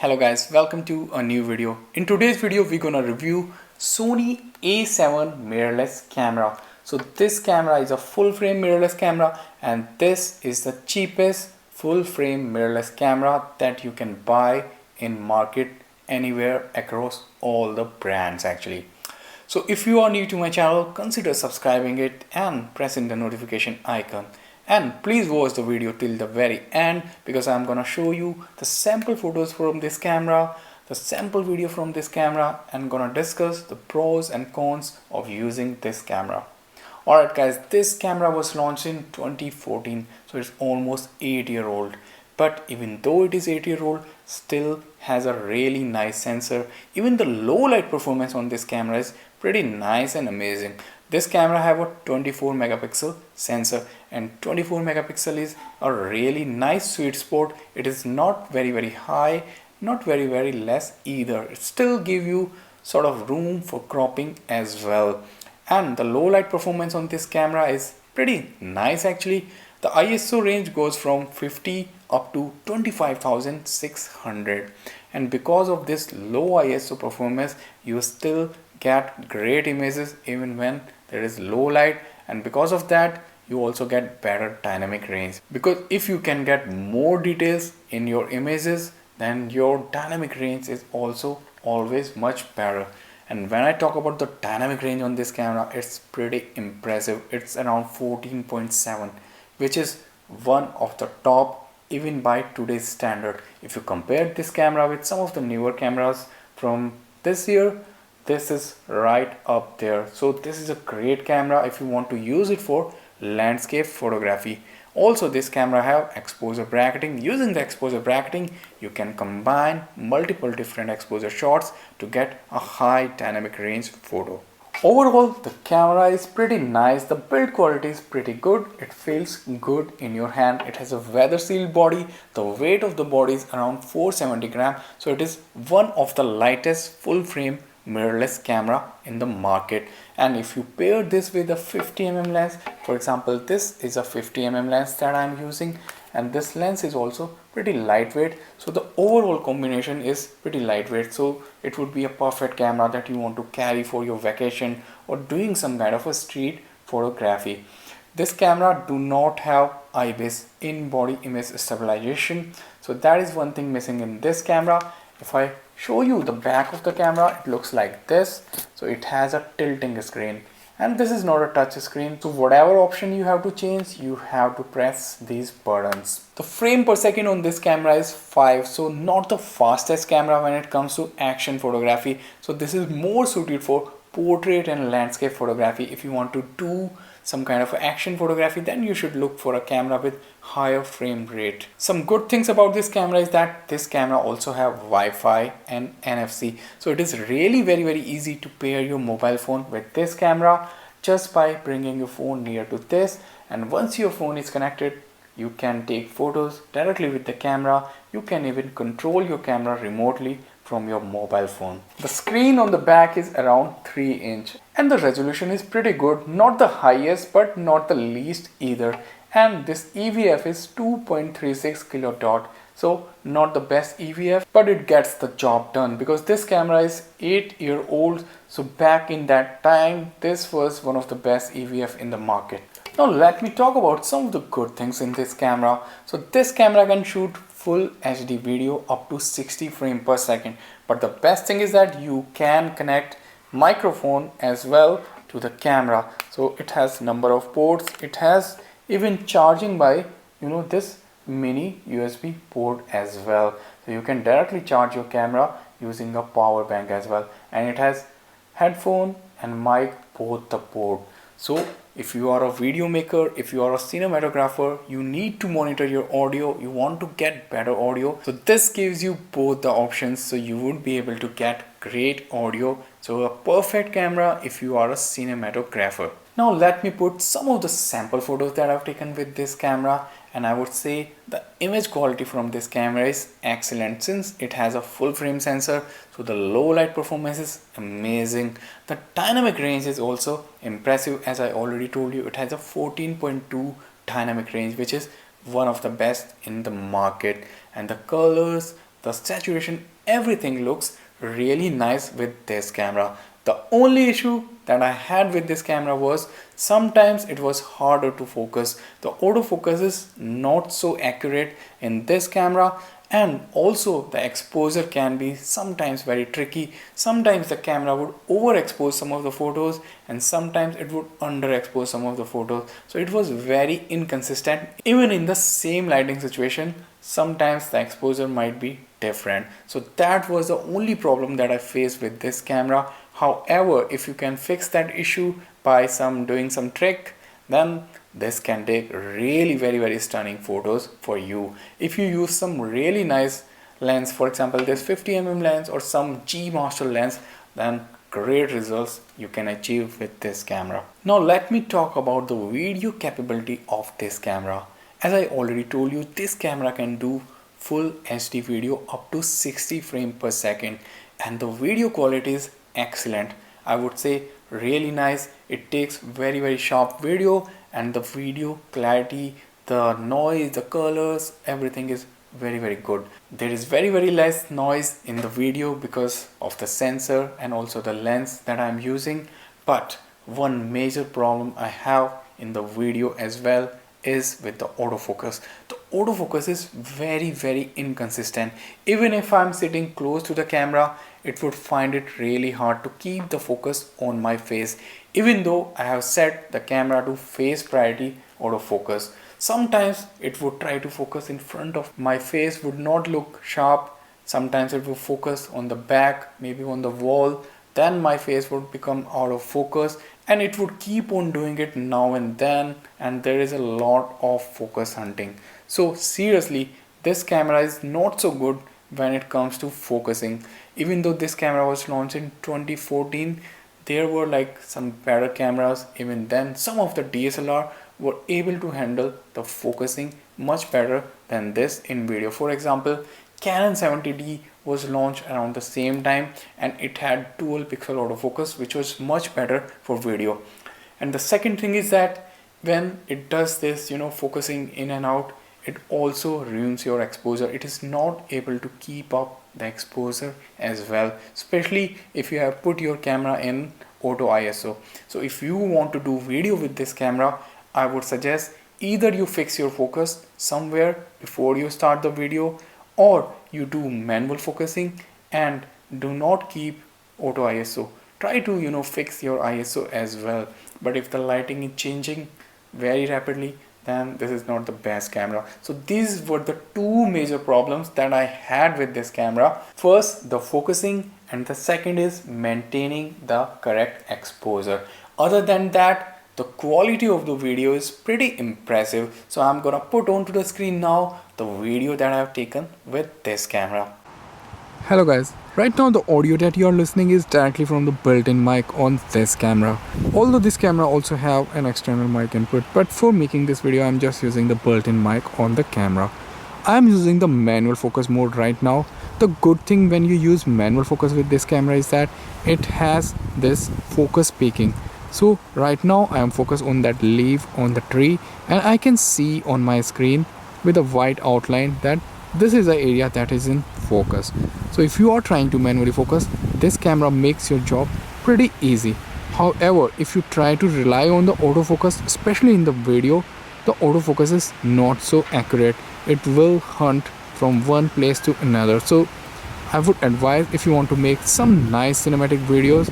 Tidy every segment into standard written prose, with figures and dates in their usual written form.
Hello guys, welcome to a new video. In today's video we're gonna review Sony A7 mirrorless camera. So this camera is a full frame mirrorless camera and this is the cheapest full frame mirrorless camera that you can buy in market anywhere across all the brands actually. So if you are new to my channel, consider subscribing it and pressing the notification icon. And please watch the video till the very end because I'm gonna show you the sample photos from this camera, the sample video from this camera, and gonna discuss the pros and cons of using this camera. Alright guys, this camera was launched in 2014, so it's almost 8-year-old. But even though it is 8-year-old, still has a really nice sensor. Even the low light performance on this camera is pretty nice and amazing. This camera have a 24 megapixel sensor and 24 megapixel is a really nice sweet spot. It is not very high, not very less either. It still give you sort of room for cropping as well. And the low light performance on this camera is pretty nice actually. The ISO range goes from 50 up to 25,600, and because of this low ISO performance you still get great images even when there is low light, and because of that you also get better dynamic range, because if you can get more details in your images then your dynamic range is also always much better. And when I talk about the dynamic range on this camera, it's pretty impressive. It's around 14.7, which is one of the top even by today's standard. If you compare this camera with some of the newer cameras from this year, this is right up there. So this is a great camera if you want to use it for landscape photography. Also this camera have exposure bracketing. Using the exposure bracketing you can combine multiple different exposure shots to get a high dynamic range photo. Overall the camera is pretty nice. The build quality is pretty good. It feels good in your hand. It has a weather sealed body. The weight of the body is around 470 grams, so it is one of the lightest full frame mirrorless camera in the market. And if you pair this with a 50mm lens, for example this is a 50mm lens that I am using, and this lens is also pretty lightweight, so the overall combination is pretty lightweight, so it would be a perfect camera that you want to carry for your vacation or doing some kind of a street photography. This camera do not have IBIS, in body image stabilization, so that is one thing missing in this camera. If I show you the back of the camera, it looks like this. So it has a tilting screen and this is not a touch screen, so whatever option you have to change, you have to press these buttons. The frame per second on this camera is 5, so not the fastest camera when it comes to action photography. So this is more suited for portrait and landscape photography. If you want to do some kind of action photography, then you should look for a camera with higher frame rate. Some good things about this camera is that this camera also have Wi-Fi and NFC, so it is really very easy to pair your mobile phone with this camera just by bringing your phone near to this, and once your phone is connected you can take photos directly with the camera. You can even control your camera remotely from your mobile phone. The screen on the back is around 3 inch and the resolution is pretty good, not the highest but not the least either, and this EVF is 2.36 kilodot, so not the best EVF but it gets the job done because this camera is 8-year-old, so back in that time this was one of the best EVF in the market. Now let me talk about some of the good things in this camera. So this camera can shoot full HD video up to 60 frames per second, but the best thing is that you can connect microphone as well to the camera. So it has number of ports. It has even charging by this mini USB port as well, so you can directly charge your camera using a power bank as well, and it has headphone and mic both the port. So if you are a video maker, if you are a cinematographer, you need to monitor your audio, you want to get better audio, so this gives you both the options, so you would be able to get great audio. So a perfect camera if you are a cinematographer. Now let me put some of the sample photos that I've taken with this camera, and I would say the image quality from this camera is excellent since it has a full frame sensor, so the low light performance is amazing. The dynamic range is also impressive. As I already told you, it has a 14.2 dynamic range, which is one of the best in the market, and the colors, the saturation, everything looks really nice with this camera. The only issue that I had with this camera was sometimes it was harder to focus. The autofocus is not so accurate in this camera, and also the exposure can be sometimes very tricky. Sometimes the camera would overexpose some of the photos and sometimes it would underexpose some of the photos. So it was very inconsistent. Even in the same lighting situation, sometimes the exposure might be different. So that was the only problem that I faced with this camera. However, if you can fix that issue by doing some trick, then this can take really very stunning photos for you. If you use some really nice lens, for example this 50mm lens or some G Master lens, then great results you can achieve with this camera. Now let me talk about the video capability of this camera. As I already told you, this camera can do full HD video up to 60 frames per second, and the video quality is excellent. I would say really nice. It takes very sharp video, and the video clarity, the noise, the colors, everything is very good. There is very less noise in the video because of the sensor and also the lens that I'm using. But one major problem I have in the video as well is with the autofocus. The autofocus is very inconsistent. Even if I'm sitting close to the camera, it would find it really hard to keep the focus on my face, even though I have set the camera to face priority autofocus. Sometimes it would try to focus in front of my face, would not look sharp. Sometimes it would focus on the back, maybe on the wall, then my face would become out of focus, and it would keep on doing it now and then, and there is a lot of focus hunting. So seriously, this camera is not so good when it comes to focusing. Even though this camera was launched in 2014, there were like some better cameras. Even then, some of the DSLR were able to handle the focusing much better than this in video. For example, Canon 70D was launched around the same time, and it had dual pixel autofocus, which was much better for video. And the second thing is that when it does this, focusing in and out, it also ruins your exposure. It is not able to keep up the exposure as well, especially if you have put your camera in auto ISO. So if you want to do video with this camera, I would suggest either you fix your focus somewhere before you start the video, or you do manual focusing and do not keep auto ISO. Try to fix your ISO as well. But if the lighting is changing very rapidly, then this is not the best camera. So these were the two major problems that I had with this camera. First, the focusing, and the second is maintaining the correct exposure. Other than that, the quality of the video is pretty impressive. So I'm gonna put onto the screen now the video that I have taken with this camera. Hello guys, right now the audio that you are listening is directly from the built-in mic on this camera. Although this camera also have an external mic input, but for making this video I'm just using the built-in mic on the camera. I am using the manual focus mode right now. The good thing when you use manual focus with this camera is that it has this focus peaking. So right now I am focused on that leaf on the tree, and I can see on my screen with a white outline that this is the area that is in focus. So if you are trying to manually focus, this camera makes your job pretty easy. However, if you try to rely on the autofocus, especially in the video, the autofocus is not so accurate. It will hunt from one place to another. So I would advise, if you want to make some nice cinematic videos,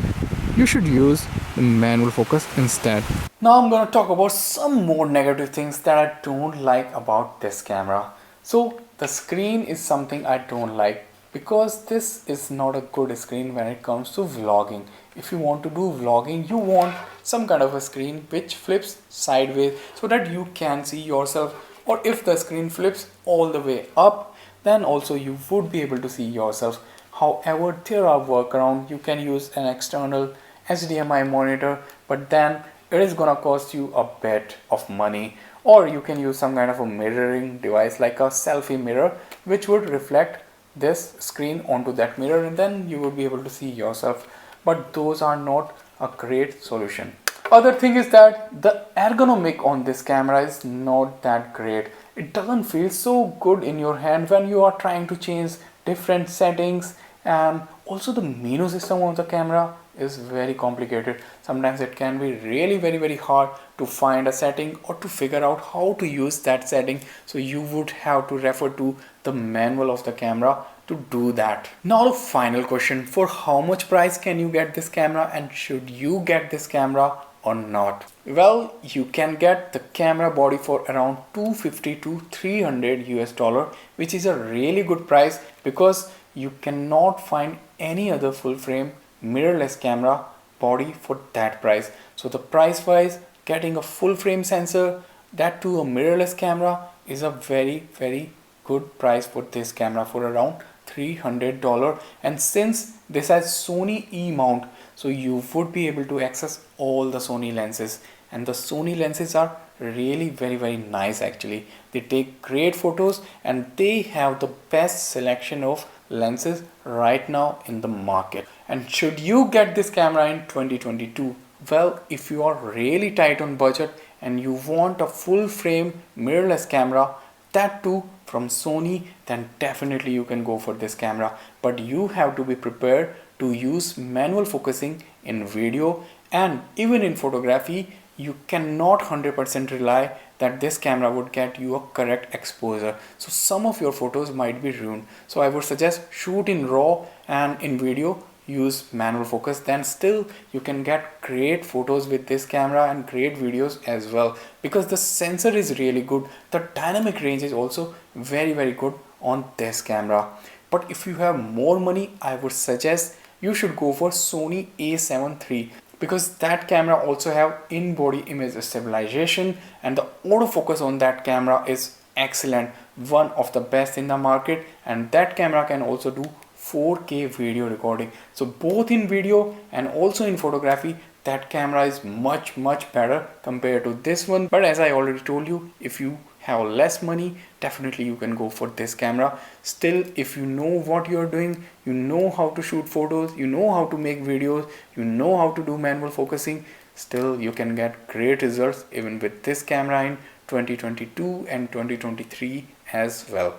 you should use the manual focus instead. Now I'm going to talk about some more negative things that I don't like about this camera. So the screen is something I don't like, because this is not a good screen when it comes to vlogging. If you want to do vlogging, you want some kind of a screen which flips sideways so that you can see yourself, or if the screen flips all the way up, then also you would be able to see yourself. However, there are workarounds. You can use an external HDMI monitor, but then it is gonna cost you a bit of money. Or you can use some kind of a mirroring device like a selfie mirror, which would reflect this screen onto that mirror, and then you will be able to see yourself. But those are not a great solution. Other thing is that the ergonomic on this camera is not that great. It doesn't feel so good in your hand when you are trying to change different settings, and also the menu system of the camera is very complicated. Sometimes it can be really very hard to find a setting or to figure out how to use that setting, so you would have to refer to the manual of the camera to do that. Now the final question, for how much price can you get this camera, and should you get this camera or not? Well, you can get the camera body for around 250 to 300 US dollar, which is a really good price because you cannot find any other full frame mirrorless camera body for that price. So the price wise, getting a full frame sensor, that too a mirrorless camera, is a very good price for this camera, for around $300. And since this has Sony E mount, so you would be able to access all the Sony lenses, and the Sony lenses are really very nice actually. They take great photos and they have the best selection of lenses right now in the market. And should you get this camera in 2022? Well, if you are really tight on budget and you want a full frame mirrorless camera, that too from Sony, then definitely you can go for this camera. But you have to be prepared to use manual focusing in video, and even in photography you cannot 100% rely that this camera would get you a correct exposure. So some of your photos might be ruined. So I would suggest shoot in RAW, and in video use manual focus. Then still you can get great photos with this camera and great videos as well, because the sensor is really good. The dynamic range is also very good on this camera. But if you have more money, I would suggest you should go for Sony A7 III, because that camera also have in-body image stabilization, and the autofocus on that camera is excellent, one of the best in the market. And that camera can also do 4K video recording. So both in video and also in photography, that camera is much better compared to this one. But as I already told you, if you have less money, definitely you can go for this camera. Still, if you know what you're doing, you know how to shoot photos, you know how to make videos, you know how to do manual focusing, still you can get great results even with this camera in 2022 and 2023 as well.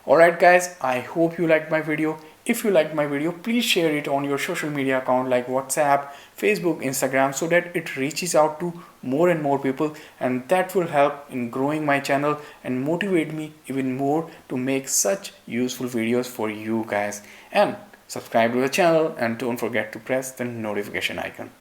Alright guys, I hope you liked my video. If you liked my video, please share it on your social media account like WhatsApp, Facebook, Instagram, so that it reaches out to more and more people, and that will help in growing my channel and motivate me even more to make such useful videos for you guys. And subscribe to the channel, and don't forget to press the notification icon.